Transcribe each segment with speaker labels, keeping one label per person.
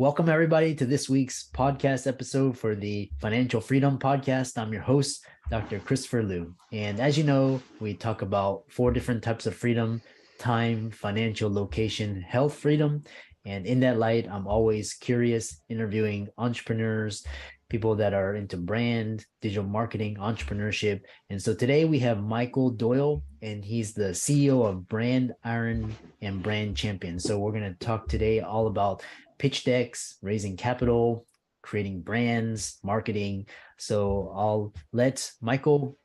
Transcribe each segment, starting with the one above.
Speaker 1: Welcome, everybody, to this week's podcast episode for the Financial Freedom Podcast. I'm your host, Dr. Christopher Liu. And as you know, we talk about 4 different types of freedom: time, financial, location, health freedom. And in that light, I'm always curious, interviewing entrepreneurs, people that are into brand, digital marketing, entrepreneurship. And so today we have Michael Doyle, and he's the CEO of Brand Iron and Brand Champion. So we're going to talk today all about pitch decks, raising capital, creating brands, marketing. So I'll let Michael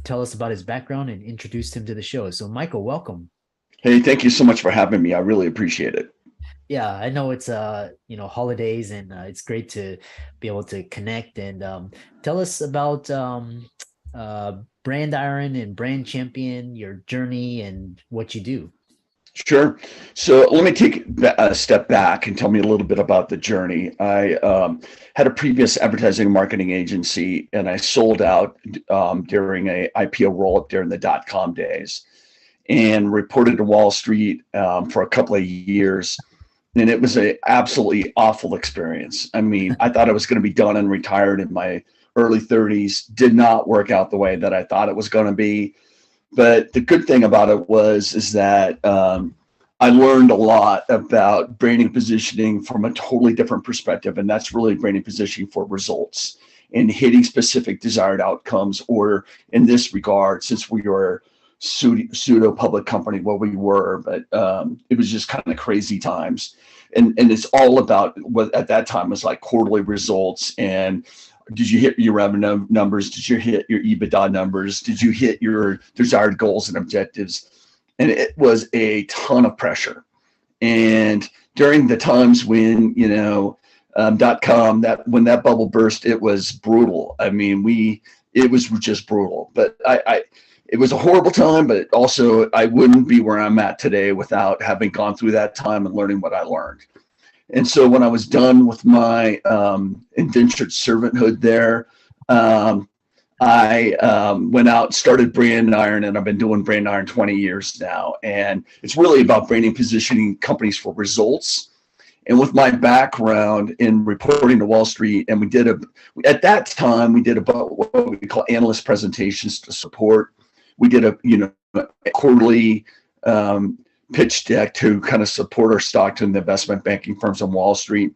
Speaker 1: tell us about his background and introduce him to the show. So Michael, welcome.
Speaker 2: Hey, thank you so much for having me. I really appreciate it.
Speaker 1: Yeah, I know it's holidays, and it's great to be able to connect and tell us about Brand Iron and Brand Champion, your journey and what you do.
Speaker 2: Sure. So let me take a step back and tell me a little bit about the journey. I had a previous advertising and marketing agency, and I sold out during a IPO roll-up during the dot-com days, and reported to Wall Street for a couple of years. And it was an absolutely awful experience. I mean, I thought I was going to be done and retired in my early 30s. Did not work out the way that I thought it was going to be. But the good thing about it is that I learned a lot about branding positioning from a totally different perspective, and that's really branding positioning for results and hitting specific desired outcomes. Or in this regard, since we were pseudo public company, what we were, but it was just kind of crazy times, and it's all about what at that time was like quarterly results. And did you hit your revenue numbers? Did you hit your EBITDA numbers? Did you hit your desired goals and objectives? And it was a ton of pressure. And during the times when, .com, when that bubble burst, it was brutal. I mean, it was just brutal. But it was a horrible time, but also I wouldn't be where I'm at today without having gone through that time and learning what I learned. And so when I was done with my indentured servanthood there, I went out, started Brand Iron, and I've been doing Brand Iron 20 years now. And it's really about branding, positioning companies for results. And with my background in reporting to Wall Street, and at that time, we did about what we call analyst presentations to support. We did a quarterly pitch deck to kind of support our stock to the investment banking firms on Wall Street.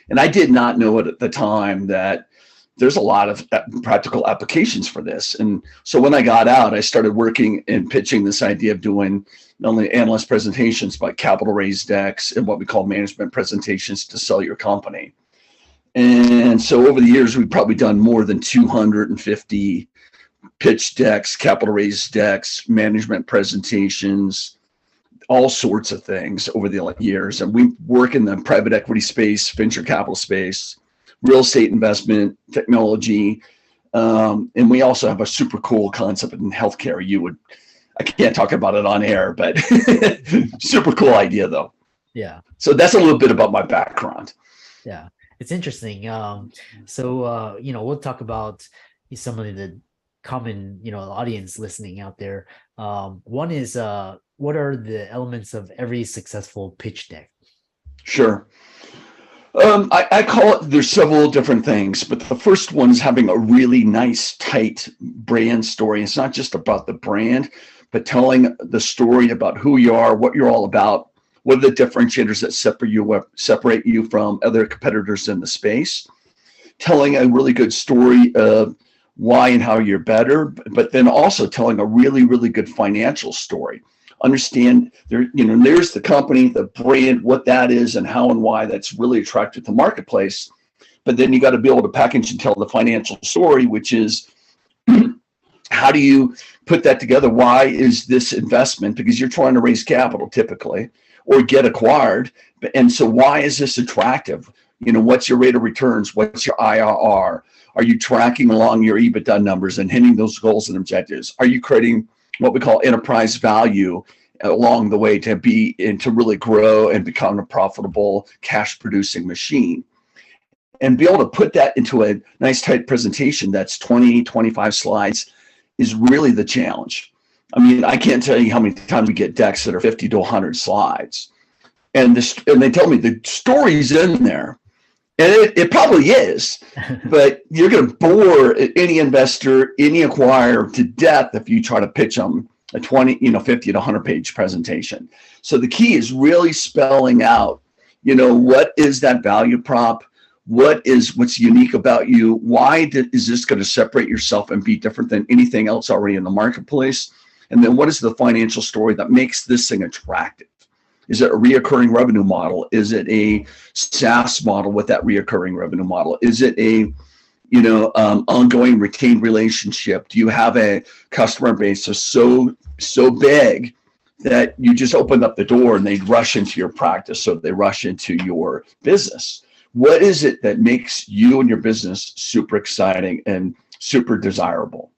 Speaker 2: And I did not know it at the time that there's a lot of practical applications for this. And so when I got out, I started working and pitching this idea of doing not only analyst presentations, but capital raise decks and what we call management presentations to sell your company. And so over the years, we've probably done more than 250 pitch decks, capital raise decks, management presentations, all sorts of things over the years. And we work in the private equity space, venture capital space, real estate investment, technology. And we also have a super cool concept in healthcare. I can't talk about it on air, but super cool idea though.
Speaker 1: Yeah.
Speaker 2: So that's a little bit about my background.
Speaker 1: Yeah. It's interesting. We'll talk about some of the common, audience listening out there. One is, what are the elements of every successful pitch deck?
Speaker 2: Sure. I call it, there's several different things, but the first one is having a really nice, tight brand story. It's not just about the brand, but telling the story about who you are, what you're all about, what are the differentiators that separate you from other competitors in the space, telling a really good story of why and how you're better, but then also telling a really, really good financial story. Understand there's the company, the brand, what that is and how and why that's really attractive to the marketplace. But then you got to be able to package and tell the financial story, which is how do you put that together? Why is this investment? Because you're trying to raise capital typically or get acquired. And so why is this attractive? What's your rate of returns? What's your IRR? Are you tracking along your EBITDA numbers and hitting those goals and objectives? Are you creating what we call enterprise value along the way to really grow and become a profitable cash producing machine? And be able to put that into a nice tight presentation that's 20, 25 slides is really the challenge. I mean, I can't tell you how many times we get decks that are 50 to 100 slides. and they tell me the story's in there, and it probably is, but you're going to bore any investor, any acquirer to death if you try to pitch them a 20, 50 to 100-page presentation. So the key is really spelling out, what is that value prop? What's unique about you? Why is this going to separate yourself and be different than anything else already in the marketplace? And then what is the financial story that makes this thing attractive? Is it a reoccurring revenue model? Is it a SaaS model with that reoccurring revenue model? Is it a ongoing retained relationship? Do you have a customer base that's so big that you just open up the door and they rush into your practice, so they rush into your business? What is it that makes you and your business super exciting and super desirable?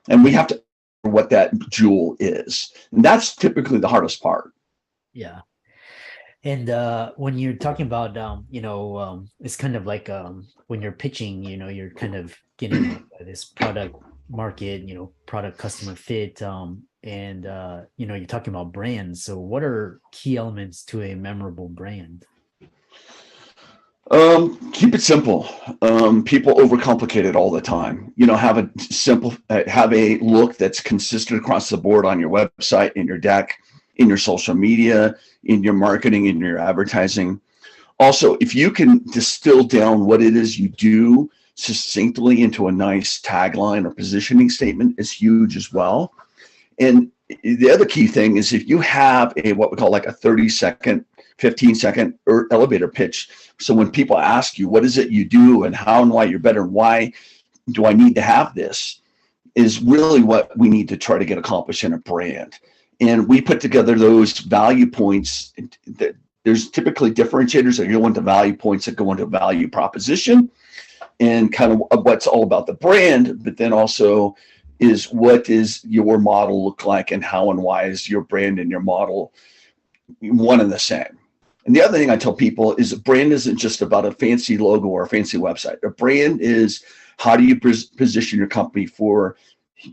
Speaker 2: And we have to know what that jewel is. And that's typically the hardest part.
Speaker 1: Yeah. And when you're talking about, it's kind of like when you're pitching, you're kind of getting this product market, product customer fit, and you're talking about brands. So what are key elements to a memorable brand?
Speaker 2: Keep it simple. People overcomplicate it all the time. Have a simple, have a look that's consistent across the board on your website, in your deck, in your social media, in your marketing, in your advertising. Also, if you can distill down what it is you do succinctly into a nice tagline or positioning statement, is huge as well. And the other key thing is if you have what we call like a 30-second, 15-second elevator pitch. So when people ask you, what is it you do and how and why you're better, and why do I need to have this, is really what we need to try to get accomplished in a brand. And we put together those value points. There's typically differentiators that go into value points that go into value proposition and kind of what's all about the brand, but then also is what does your model look like and how and why is your brand and your model one and the same. And the other thing I tell people is a brand isn't just about a fancy logo or a fancy website. A brand is how do you position your company for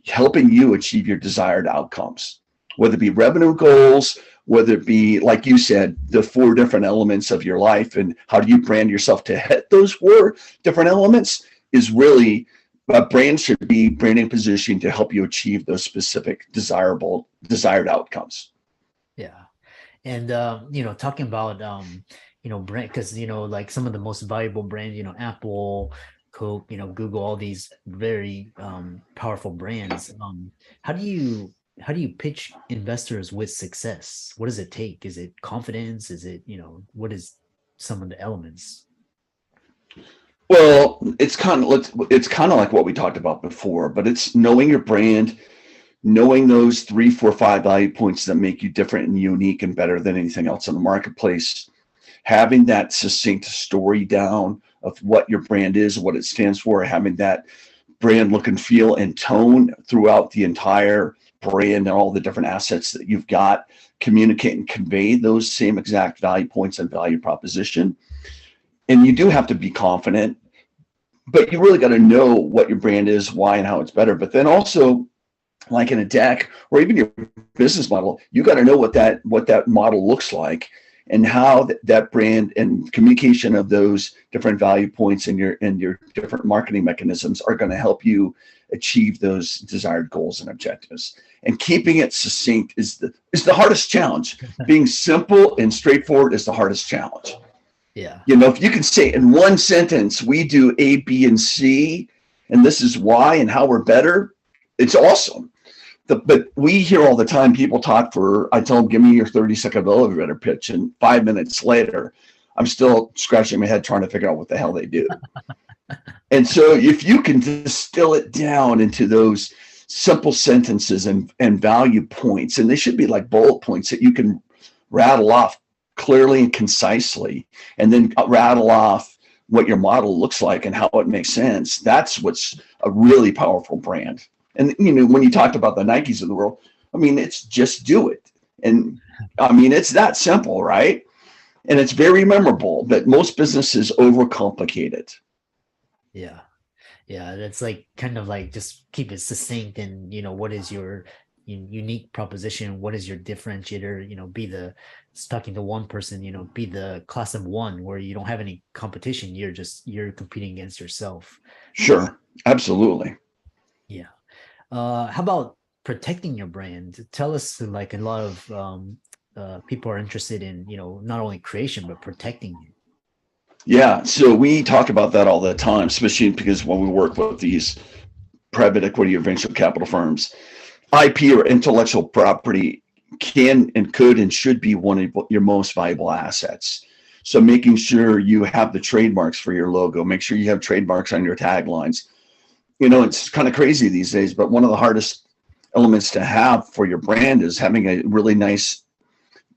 Speaker 2: helping you achieve your desired outcomes, whether it be revenue goals, whether it be, like you said, the 4 different elements of your life, and how do you brand yourself to hit those 4 different elements, is really a brand should be branding positioning to help you achieve those specific desired outcomes.
Speaker 1: Yeah. And, talking about, brand, because, like some of the most valuable brands, Apple, Coke, Google, all these very powerful brands. How do you pitch investors with success? What does it take? Is it confidence? Is it, what is some of the elements?
Speaker 2: Well, it's kind of like what we talked about before, but it's knowing your brand, knowing those 3, 4, 5 value points that make you different and unique and better than anything else in the marketplace, having that succinct story down of what your brand is, what it stands for, having that brand look and feel and tone throughout the entire brand and all the different assets that you've got, communicate and convey those same exact value points and value proposition. And you do have to be confident, but you really got to know what your brand is, why, and how it's better. But then also, like in a deck or even your business model, you got to know what that model looks like and how that brand and communication of those different value points and your different marketing mechanisms are going to help you achieve those desired goals and objectives. And keeping it succinct is the hardest challenge. Being simple and straightforward is the hardest challenge.
Speaker 1: Yeah.
Speaker 2: If you can say in one sentence, we do A, B, and C, and this is why and how we're better, it's awesome. But we hear all the time people talk I tell them, give me your 30-second elevator pitch, and 5 minutes later, I'm still scratching my head trying to figure out what the hell they do. And so if you can distill it down into those simple sentences and value points, and they should be like bullet points that you can rattle off clearly and concisely, and then rattle off what your model looks like and how it makes sense. That's what's a really powerful brand. And, when you talked about the Nikes of the world, it's just do it. And it's that simple, right? And it's very memorable, but most businesses overcomplicate it.
Speaker 1: Yeah. Yeah. That's like kind of like just keep it succinct and, what is your unique proposition. What is your differentiator? Be the talking to one person, be the class of one where you don't have any competition. You're competing against yourself.
Speaker 2: Sure. Absolutely.
Speaker 1: Yeah. How about protecting your brand? Tell us, like a lot of people are interested in, not only creation, but protecting it.
Speaker 2: Yeah. So we talk about that all the time, especially because when we work with these private equity or venture capital firms, IP or intellectual property can and could and should be one of your most valuable assets. So making sure you have the trademarks for your logo, make sure you have trademarks on your taglines. It's kind of crazy these days, but one of the hardest elements to have for your brand is having a really nice,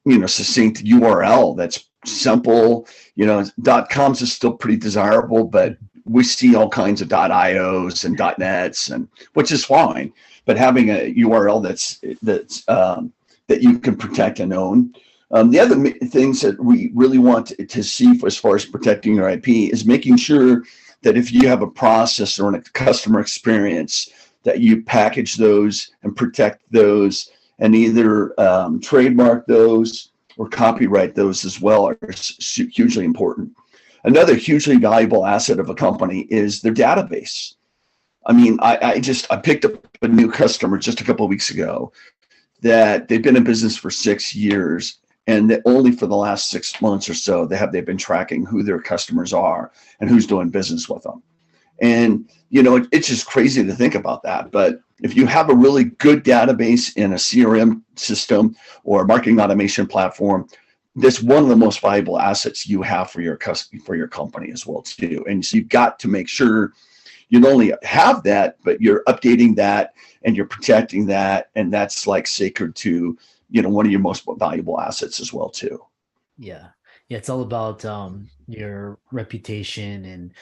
Speaker 2: succinct URL that's simple. .coms is still pretty desirable, but we see all kinds of .ios and .nets, and which is fine. But having a URL that you can protect and own. The other things that we really want to see as far as protecting your IP is making sure that if you have a process or a customer experience, that you package those and protect those and either trademark those or copyright those as well are hugely important. Another hugely valuable asset of a company is their database. I mean, I picked up a new customer just a couple of weeks ago that they've been in business for 6 years, and that only for the last 6 months or so they've been tracking who their customers are and who's doing business with them. And it's just crazy to think about that. But if you have a really good database in a CRM system or a marketing automation platform, that's one of the most valuable assets you have for your company as well too. And so you've got to make sure you not only have that, but you're updating that and you're protecting that, and that's like sacred to one of your most valuable assets as well too.
Speaker 1: Yeah. It's all about your reputation and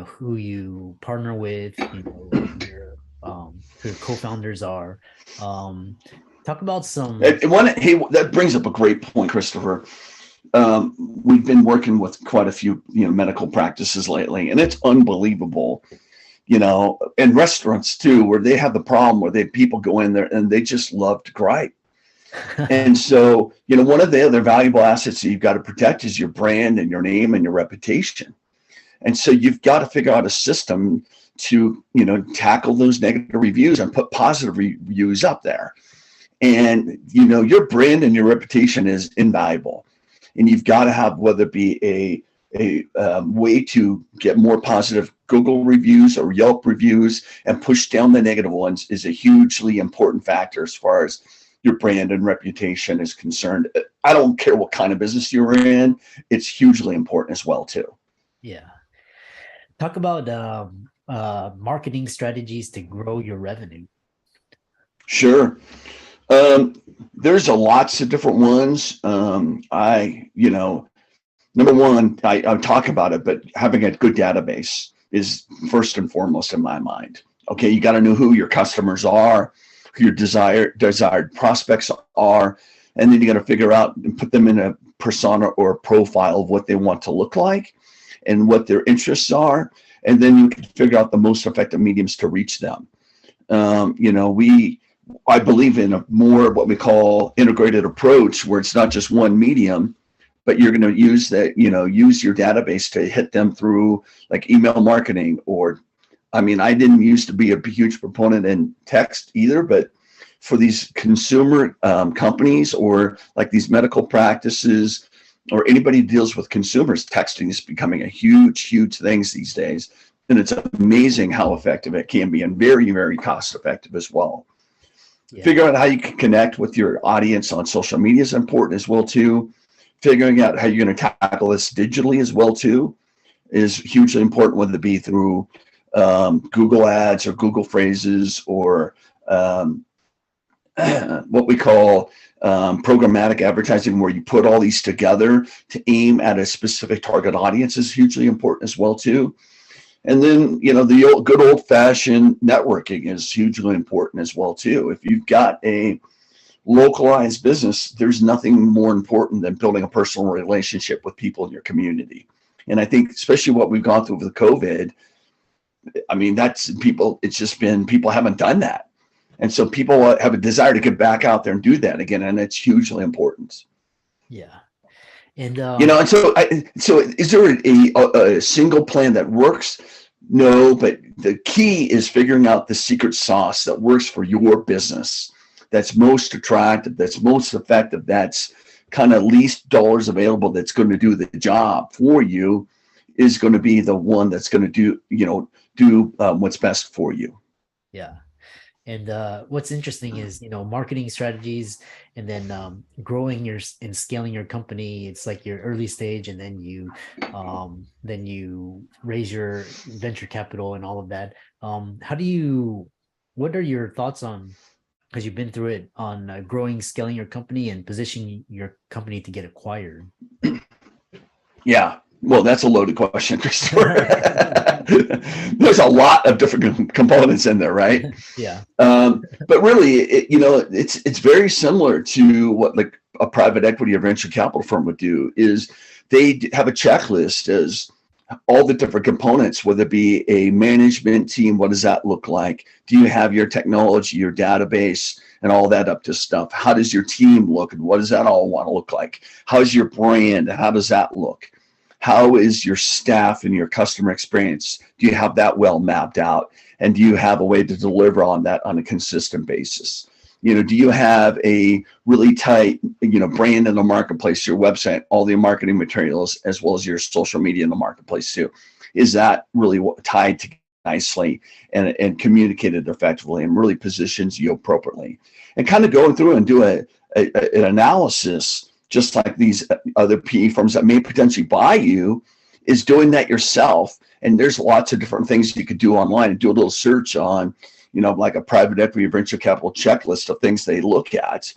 Speaker 1: who you partner with, who your co-founders are. Talk about some.
Speaker 2: Hey, that brings up a great point, Christopher. We've been working with quite a few medical practices lately, and it's unbelievable. And restaurants too, where they have the problem where people go in there and they just love to gripe. And so, one of the other valuable assets that you've got to protect is your brand and your name and your reputation. And so you've got to figure out a system to, tackle those negative reviews and put positive reviews up there. And, your brand and your reputation is invaluable. And you've got to have, whether it be a way to get more positive Google reviews or Yelp reviews and push down the negative ones is a hugely important factor as far as your brand and reputation is concerned. I don't care what kind of business you're in, it's hugely important as well too.
Speaker 1: Yeah. Talk about marketing strategies to grow your revenue.
Speaker 2: Sure. There's lots of different ones. Number one, I talk about it, but having a good database is first and foremost in my mind. Okay, you got to know who your customers are, who your desired prospects are, and then you got to figure out and put them in a persona or a profile of what they want to look like and what their interests are, and then you can figure out the most effective mediums to reach them. I believe in a more what we call integrated approach, where it's not just one medium, but you're going to use use your database to hit them through like email marketing I didn't used to be a huge proponent in text either, but for these consumer companies or like these medical practices or anybody who deals with consumers, texting is becoming a huge thing these days. And it's amazing how effective it can be and very, very cost effective as well. Yeah. Figure out how you can connect with your audience on social media is important as well too. Figuring out how you're going to tackle this digitally as well too is hugely important, whether it be through Google ads or Google phrases or what we call programmatic advertising, where you put all these together to aim at a specific target audience is hugely important as well too. And then, the good old fashioned networking is hugely important as well too. If you've got a localized business, there's nothing more important than building a personal relationship with people in your community. And I think especially what we've gone through with COVID, that's people, it's just been, people haven't done that. And so people have a desire to get back out there and do that again. And it's hugely important.
Speaker 1: Yeah. And
Speaker 2: And so is there a single plan that works? No, but the key is figuring out the secret sauce that works for your business, that's most attractive, that's most effective, that's kind of least dollars available, that's going to do the job for you, is going to be the one that's going to do what's best for you.
Speaker 1: yeah. And what's interesting is, marketing strategies, and then growing and scaling your company. It's like your early stage, and then you raise your venture capital and all of that. What are your thoughts on, because you've been through it, on growing, scaling your company and positioning your company to get acquired?
Speaker 2: Yeah. Well, that's a loaded question, Christopher. There's a lot of different components in there, right?
Speaker 1: Yeah.
Speaker 2: But really, it's very similar to what like a private equity or venture capital firm would do. Is they have a checklist as all the different components, whether it be a management team, what does that look like? Do you have your technology, your database, and all that up to stuff? How does your team look, and what does that all want to look like? How's your brand? How does that look? How is your staff and your customer experience? Do you have that well mapped out? And do you have a way to deliver on that on a consistent basis? Do you have a really tight, brand in the marketplace, your website, all the marketing materials, as well as your social media in the marketplace too? Is that really tied together nicely and communicated effectively and really positions you appropriately? And kind of going through and do an analysis, just like these other PE firms that may potentially buy you, is doing that yourself. And there's lots of different things you could do online, and do a little search on, like a private equity or venture capital checklist of things they look at,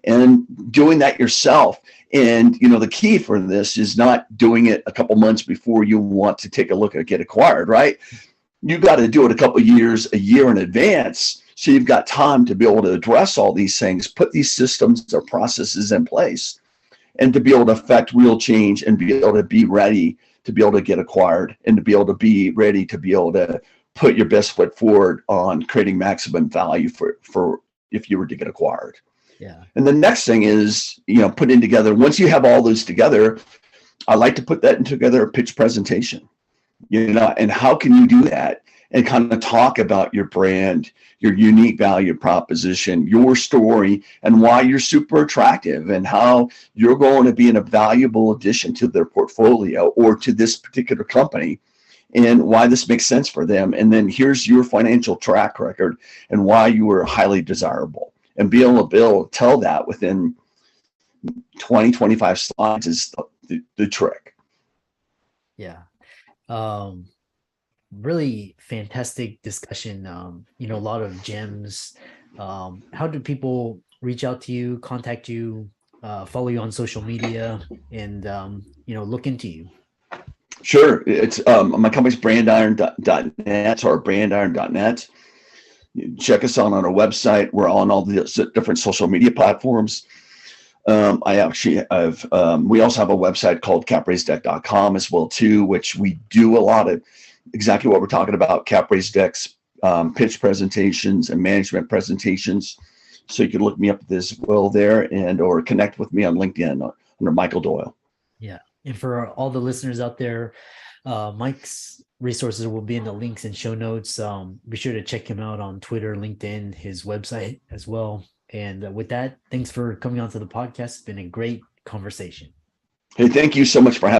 Speaker 2: and doing that yourself. And, the key for this is not doing it a couple months before you want to take a look at get acquired, right? You got to do it a year in advance. So you've got time to be able to address all these things, put these systems or processes in place, and to be able to affect real change and be able to be ready to be able to get acquired, and to be able to be ready to be able to put your best foot forward on creating maximum value for if you were to get acquired.
Speaker 1: Yeah.
Speaker 2: And the next thing is, putting together, once you have all those together, I like to put that together a pitch presentation, and how can you do that? And kind of talk about your brand, your unique value proposition, your story, and why you're super attractive, and how you're going to be a valuable addition to their portfolio or to this particular company, and why this makes sense for them. And then here's your financial track record and why you were highly desirable. And be able to tell that within 20, 25 slides is the trick.
Speaker 1: Yeah. Really fantastic discussion. A lot of gems. How do people reach out to you, contact you, follow you on social media, and look into you?
Speaker 2: Sure. It's my company's brandiron.net or brandiron.net. Check us out on our website. We're on all the different social media platforms. We also have a website called capraisedeck.com as well too, which we do a lot of exactly what we're talking about, cap raise decks, pitch presentations, and management presentations. So you can look me up as well there, or connect with me on LinkedIn under Michael Doyle.
Speaker 1: Yeah. And for all the listeners out there, Mike's resources will be in the links and show notes. Be sure to check him out on Twitter, LinkedIn, his website as well. And with that, thanks for coming on to the podcast. It's been a great conversation.
Speaker 2: Hey, thank you so much for having me.